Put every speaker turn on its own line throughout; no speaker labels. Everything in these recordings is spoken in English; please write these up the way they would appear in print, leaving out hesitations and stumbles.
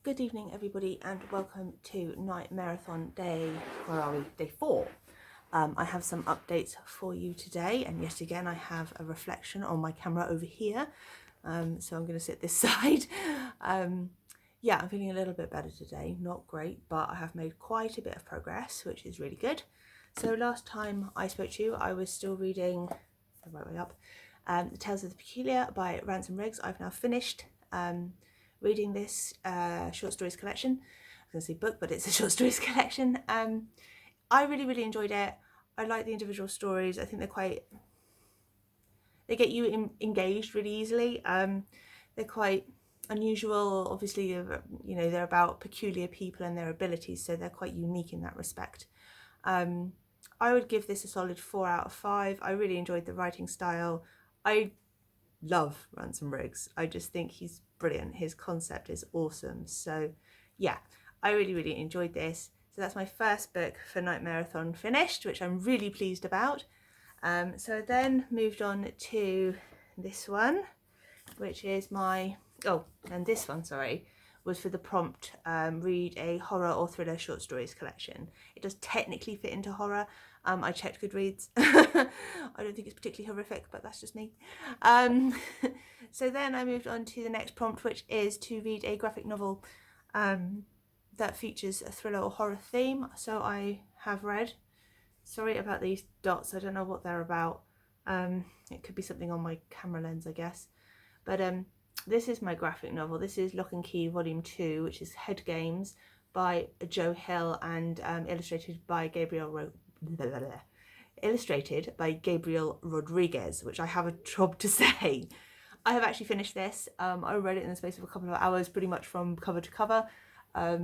Good evening, everybody, and welcome to Nightmareathon day, where are we? Day 4. I have some updates for you today, and yet again I have a reflection on my camera over here, so I'm going to sit this side. Yeah, I'm feeling a little bit better today, not great, but I have made quite a bit of progress, which is really good. So last time I spoke to you, I was still reading, the right way up, The Tales of the Peculiar by Ransom Riggs. I've now finished reading this short stories collection. I was going to say book, but it's a short stories collection. I really enjoyed it. I like the individual stories. I think they get you engaged really easily. They're quite unusual. Obviously, they're about peculiar people and their abilities, so they're quite unique in that respect. I would give this a solid 4 out of 5. I really enjoyed the writing style. I love Ransom Riggs. I just think he's brilliant. His concept is awesome. So yeah, I really enjoyed this. So that's my first book for Nightmareathon finished, which I'm really pleased about. So I then moved on to this one, which is this one, sorry, was for the prompt, read a horror or thriller short stories collection. It does technically fit into horror. I checked Goodreads. I don't think it's particularly horrific, but that's just me. So then I moved on to the next prompt, which is to read a graphic novel that features a thriller or horror theme. So I have read, sorry about these dots, I don't know what they're about. It could be something on my camera lens, I guess. But this is my graphic novel. This is Lock and Key Volume 2, which is Head Games by Joe Hill and illustrated by Gabriel Rodriguez, which I have a job to say. I have actually finished this. I read it in the space of a couple of hours, pretty much from cover to cover. I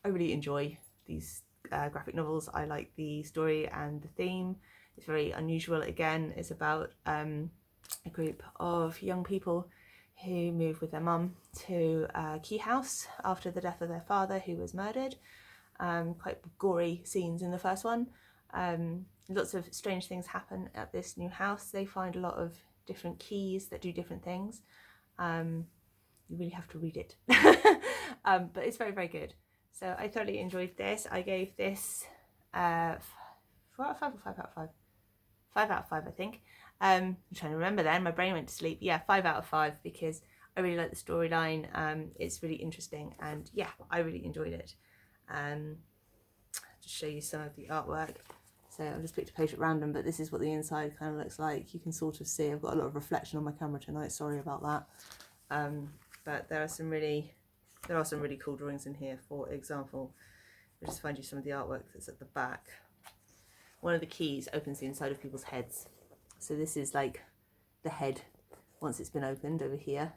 really enjoy these graphic novels. I like the story and the theme. It's very unusual. Again, it's about a group of young people who move with their mum to a key house after the death of their father, who was murdered. Quite gory scenes in the first one. Lots of strange things happen at this new house. They find a lot of different keys that do different things. You really have to read it. But it's very good. So I thoroughly enjoyed this. I gave this 4 out of 5 or 5 out of 5? 5 out of 5, I think. I'm trying to remember then, my brain went to sleep. Yeah, 5 out of 5, because I really like the storyline. It's really interesting, and yeah, I really enjoyed it. Just show you some of the artwork. So I've just picked a page at random, but this is what the inside kind of looks like. You can sort of see I've got a lot of reflection on my camera tonight, sorry about that. But there are some really cool drawings in here. For example, I'll just find you some of the artwork that's at the back. One of the keys opens the inside of people's heads. So this is like the head once it's been opened over here.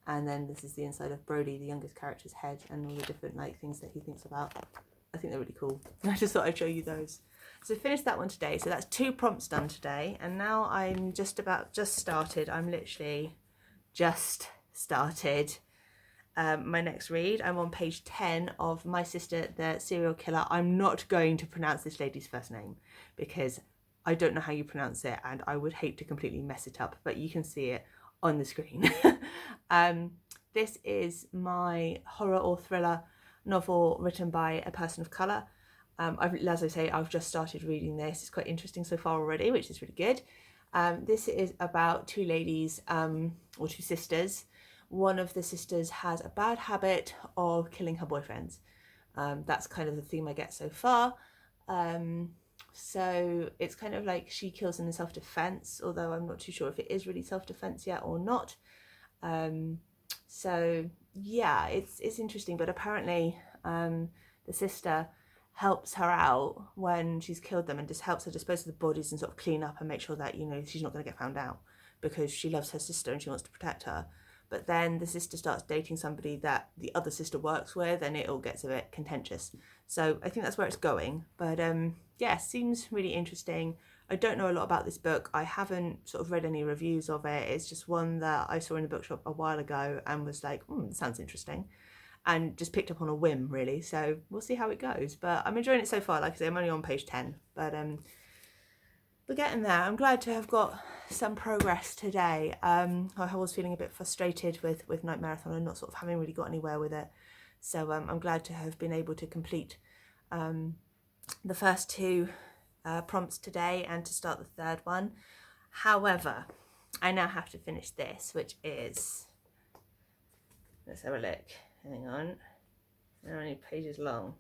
And then this is the inside of Brody, the youngest character's head, and all the different things that he thinks about. I think they're really cool. I just thought I'd show you those. So I finished that one today. So that's 2 prompts done today. And now I'm just started. I'm literally just started my next read. I'm on page 10 of My Sister, the Serial Killer. I'm not going to pronounce this lady's first name because I don't know how you pronounce it, and I would hate to completely mess it up, but you can see it on the screen. This is my horror or thriller novel written by a person of colour. As I say, I've just started reading this. It's quite interesting so far already, which is really good. This is about 2 ladies, or 2 sisters. One of the sisters has a bad habit of killing her boyfriends. That's kind of the theme I get so far. So it's kind of like she kills them in self-defense, although I'm not too sure if it is really self-defense yet or not. So yeah, it's interesting, but apparently the sister helps her out when she's killed them and just helps her dispose of the bodies and sort of clean up and make sure that, she's not going to get found out, because she loves her sister and she wants to protect her. But then the sister starts dating somebody that the other sister works with, and it all gets a bit contentious. So I think that's where it's going. But yeah, seems really interesting. I don't know a lot about this book. I haven't sort of read any reviews of it. It's just one that I saw in the bookshop a while ago and was like, it sounds interesting. And just picked up on a whim, really. So we'll see how it goes. But I'm enjoying it so far. Like I say, I'm only on page 10. But we're getting there. I'm glad to have got some progress today. I was feeling a bit frustrated with Nightmareathon and not sort of having really got anywhere with it. So I'm glad to have been able to complete the first two prompts today and to start the third one. However, I now have to finish this, which is, let's have a look, hang on, how many pages long?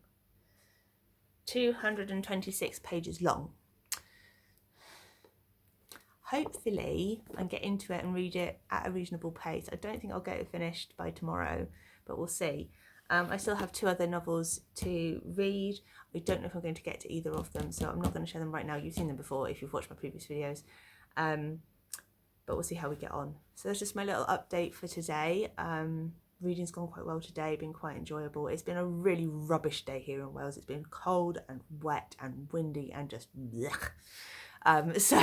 226 pages long. Hopefully I can get into it and read it at a reasonable pace. I don't think I'll get it finished by tomorrow, but we'll see. I still have 2 other novels to read. I don't know if I'm going to get to either of them, so I'm not going to show them right now. You've seen them before if you've watched my previous videos, but we'll see how we get on. So that's just my little update for today. Reading's gone quite well today, been quite enjoyable. It's been a really rubbish day here in Wales. It's been cold and wet and windy and just blech. So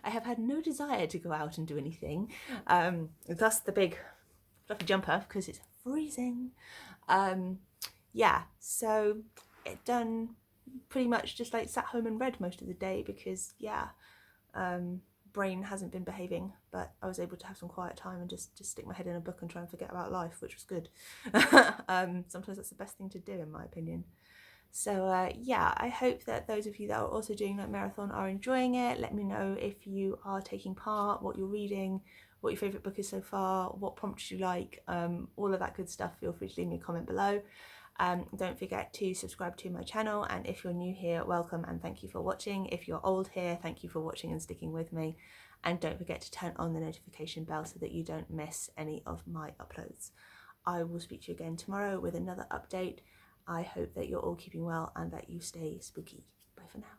I have had no desire to go out and do anything. Thus the big fluffy jumper, because it's freezing. Yeah, so it done pretty much just like sat home and read most of the day because, yeah, brain hasn't been behaving, but I was able to have some quiet time and just stick my head in a book and try and forget about life, which was good. Sometimes that's the best thing to do, in my opinion. So yeah, I hope that those of you that are also doing Nightmareathon are enjoying it. Let me know if you are taking part, what you're reading, what your favourite book is so far, what prompts you like, all of that good stuff. Feel free to leave me a comment below. Don't forget to subscribe to my channel, and if you're new here, welcome and thank you for watching. If you're old here, thank you for watching and sticking with me, and don't forget to turn on the notification bell so that you don't miss any of my uploads. I will speak to you again tomorrow with another update. I hope that you're all keeping well and that you stay spooky. Bye for now.